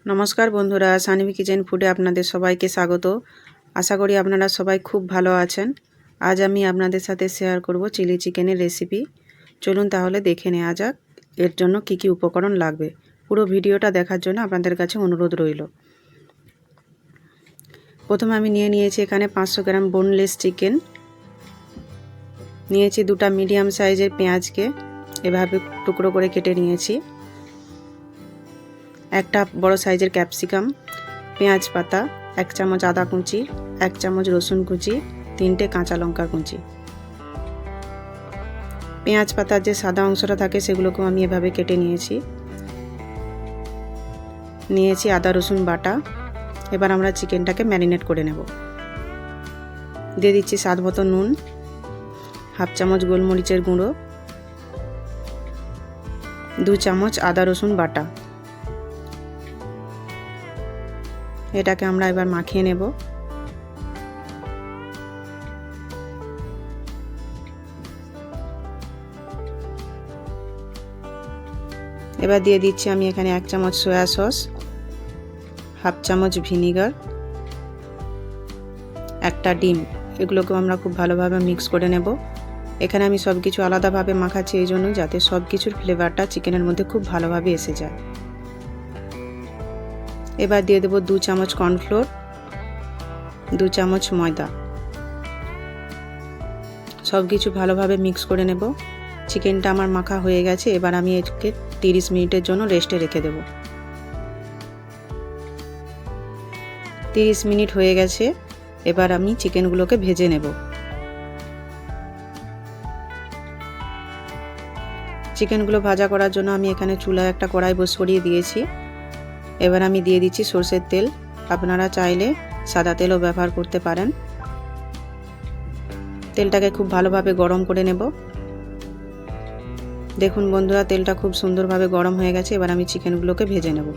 নমস্কার বন্ধুরা, সানভি কিচেন ফুডে আপনাদের সবাইকে স্বাগত। আশা করি আপনারা সবাই খুব ভালো আছেন। আজ আমি আপনাদের সাথে শেয়ার করব চিলি চিকেনের রেসিপি। চলুন তাহলে দেখে নেওয়া যাক এর জন্য কি কি উপকরণ লাগবে। পুরো ভিডিওটা দেখার জন্য আপনাদের কাছে অনুরোধ রইল। প্রথমে আমি নিয়েছি এখানে 500 গ্রাম বোনলেস চিকেন। নিয়েছি দুটো মিডিয়াম সাইজের পেঁয়াজকে এভাবে টুকরো করে কেটে নিয়েছি। একটা বড় সাইজের ক্যাপসিকাম, পেঁয়াজ পাতা, 1 চামচ আদা কুচি, 1 চামচ রসুন কুচি, 3টে কাঁচা লঙ্কা কুচি। পেঁয়াজ পাতার যে সাদা অংশটা থাকে সেগুলোকেও আমি এভাবে কেটে নিয়েছি আদা রসুন বাটা। এবার আমরা চিকেনটাকে ম্যারিনেট করে নেব। দিয়ে দিচ্ছি স্বাদ মতো নুন, 1/2 চামচ গোলমরিচের গুঁড়ো, 2 চামচ আদা রসুন বাটা। এটাকে আমরা এবার মাখিয়ে নেব। এবার দিয়ে দিচ্ছি আমি এখানে 1 চামচ সয়া সস, 1/2 চামচ ভিনিগার, একটা ডিম। এগুলোকে আমরা খুব ভালোভাবে মিক্স করে নেব। এখানে আমি সব কিছু আলাদাভাবে মাখাচ্ছি এই জন্য যাতে সব কিছুর ফ্লেভারটা চিকেনের মধ্যে খুব ভালোভাবে এসে যায়। এবার দিয়ে দেব 2 চামচ কর্নফ্লোর, 2 চামচ ময়দা। সব কিছু ভালোভাবে মিক্স করে নেব। চিকেনটা আমার মাখা হয়ে গেছে। এবার আমি এটাকে 30 মিনিটের জন্য রেস্টে রেখে দেব। 30 মিনিট হয়ে গেছে। এবার আমি চিকেনগুলোকে ভেজে নেব। চিকেনগুলো ভাজা করার জন্য আমি এখানে চুলায় একটা কড়াই বসিয়ে দিয়েছি। এবার আমি দিয়ে দিচ্ছি সরষের তেল। আপনারা চাইলে সাদা তেলও ব্যবহার করতে পারেন। তেলটাকে খুব ভালোভাবে গরম করে নেব। দেখুন বন্ধুরা, তেলটা খুব সুন্দরভাবে গরম হয়ে গেছে। এবার আমি চিকেনগুলোকে ভেজে নেব।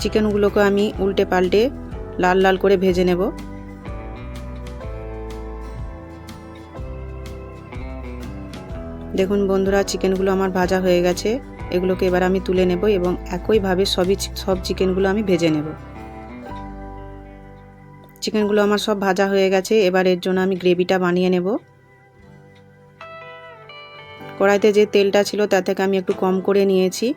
চিকেনগুলোকে আমি উল্টে পাল্টে লাল লাল করে ভেজে নেব। দেখুন বন্ধুরা, চিকেনগুলো আমার ভাজা হয়ে গেছে। এগুলোকে এবার আমি তুলে নেব এবং একইভাবে সব চিকেনগুলো আমি ভেজে নেব। চিকেনগুলো আমার সব ভাজা হয়ে গেছে। এবার এর জন্য আমি গ্রেভিটা বানিয়ে নেব। কড়াইতে যে তেলটা ছিল তার থেকে আমি একটু কম করে নিয়েছি।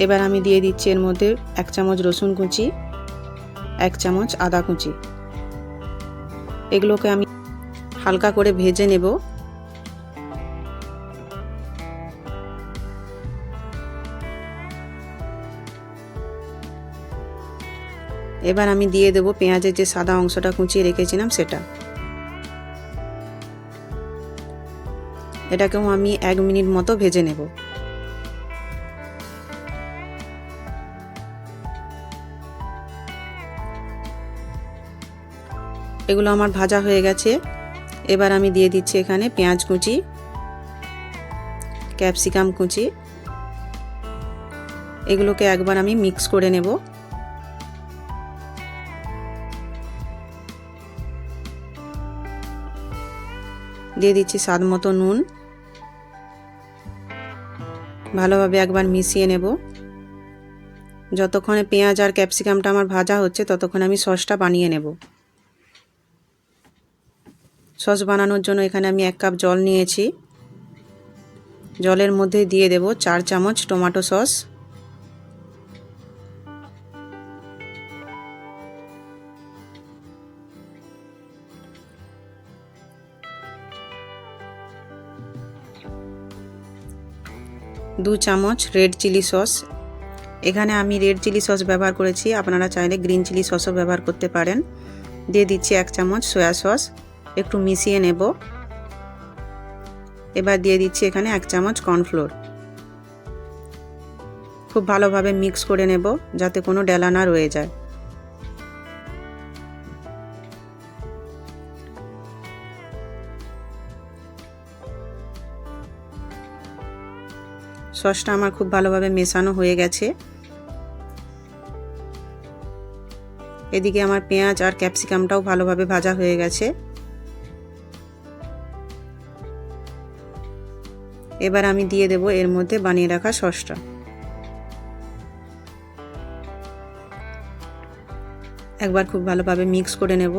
এবার আমি দিয়ে দিচ্ছি এর মধ্যে 1 চামচ রসুন কুচি, 1 চামচ আদা কুচি। এগুলোকে আমি হালকা করে ভেজে নেব। এবার আমি দিয়ে দেব পেঁয়াজের যে সাদা অংশটা কুচিয়ে রেখেছিলাম সেটা। এটাকেও আমি 1 মিনিট মতো ভেজে নেব। এগুলো আমার ভাজা হয়ে গেছে। এবার আমি দিয়ে দিচ্ছি এখানে পেঁয়াজ কুচি, ক্যাপসিকাম কুচি। এগুলোকে একবার আমি মিক্স করে নেব। দিয়ে দিচ্ছি স্বাদ মতো নুন। ভালোভাবে একবার মিশিয়ে নেব। যতক্ষণে পেঁয়াজ আর ক্যাপসিকামটা আমার ভাজা হচ্ছে ততক্ষণ আমি সসটা বানিয়ে নেব। সস বানানোর জন্য এখানে আমি 1 কাপ জল নিয়েছি। জলের মধ্যে দিয়ে দেব 4 চামচ টমেটো সস, দু চামচ রেড চিলি সস। এখানে আমি রেড চিলি সস ব্যবহার করেছি, আপনারা চাইলে গ্রিন চিলি সসও ব্যবহার করতে পারেন। দিয়ে দিচ্ছি 1 চামচ সয়া সস। একটু মিশিয়ে নেব। এবার দিয়ে দিচ্ছি এখানে 1 চামচ কর্নফ্লোর। খুব ভালোভাবে মিক্স করে নেব যাতে কোনো ডেলা না রয়ে যায়। সসটা আমার খুব ভালোভাবে মেশানো হয়ে গেছে। এদিকে আমার পেঁয়াজ আর ক্যাপসিকামটাও ভালোভাবে ভাজা হয়ে গেছে। এবার আমি দিয়ে দেব এর মধ্যে বানিয়ে রাখা সসটা। একবার খুব ভালোভাবে মিক্স করে নেব।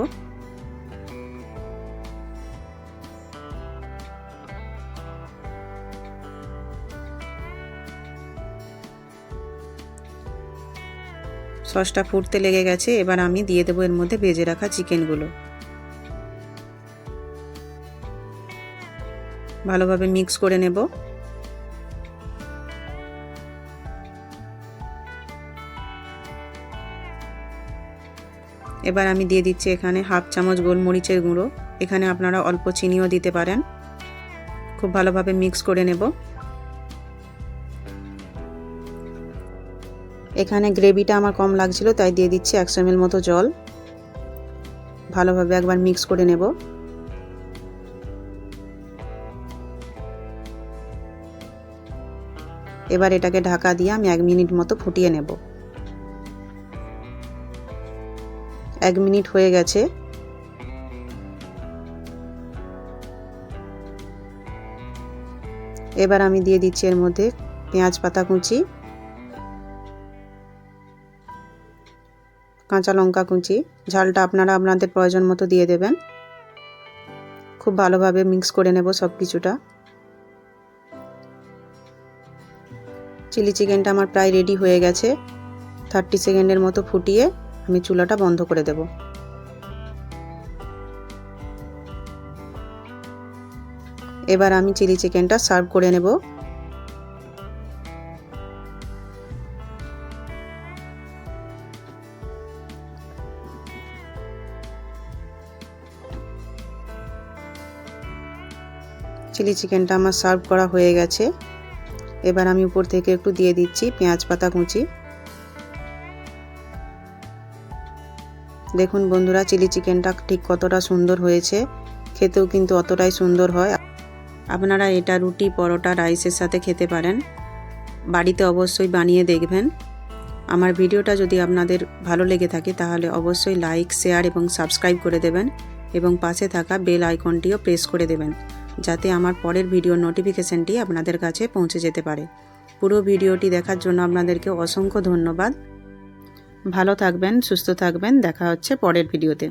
সসটা ফুটতে লেগে গেছে। এবার আমি দিয়ে দেব এর মধ্যে ভেজে রাখা চিকেনগুলো। ভালোভাবে মিক্স করে নেব। এবার আমি দিয়ে দিচ্ছি এখানে হাফ চামচ গোলমরিচের গুঁড়ো। এখানে আপনারা অল্প চিনিও দিতে পারেন। খুব ভালোভাবে মিক্স করে নেব। এখানে গ্রেভিটা আমার কম লাগছিল, তাই দিয়ে দিচ্ছি 100 ml মতো জল। ভালোভাবে একবার মিক্স করে নেব। এবার এটাকে ঢাকা দিয়ে আমি 1 মিনিট মতো ফুটিয়ে নেব। 1 মিনিট হয়ে গেছে। এবার আমি দিয়ে দিচ্ছি এর মধ্যে পেঁয়াজ পাতা কুচি, কাঁচা লঙ্কা কুচি। ঝালটা আপনারা আপনাদের প্রয়োজন মতো দিয়ে দেবেন। খুব ভালোভাবে মিক্স করে নেব সব কিছুটা। চিলি চিকেনটা আমার প্রায় রেডি হয়ে গেছে। 30 সেকেন্ডের মতো ফুটিয়ে আমি চুলাটা বন্ধ করে দেব। এবার আমি চিলি চিকেনটা সার্ভ করে নেব। চিলি চিকেনটা আমার সার্ভ করা হয়ে গেছে। এবার আমি উপর থেকে একটু দিয়ে দিচ্ছি পেঁয়াজ পাতা কুচি। দেখুন বন্ধুরা, চিলি চিকেনটা ঠিক কতটা সুন্দর হয়েছে। খেতেও কিন্তু অতটাই সুন্দর হয়। আপনারা এটা রুটি, পরোটা, রাইসের সাথে খেতে পারেন। বাড়িতে অবশ্যই বানিয়ে দেখবেন। আমার ভিডিওটা যদি আপনাদের ভালো লেগে থাকে তাহলে অবশ্যই লাইক, শেয়ার এবং সাবস্ক্রাইব করে দেবেন এবং পাশে থাকা বেল আইকনটিও প্রেস করে দেবেন, যাতে আমার পরের ভিডিওর নোটিফিকেশনটি আপনাদের কাছে পৌঁছে যেতে পারে। পুরো ভিডিওটি দেখার জন্য আপনাদেরকে অসংখ্য ধন্যবাদ। ভালো থাকবেন, সুস্থ থাকবেন। দেখা হচ্ছে পরের ভিডিওতে।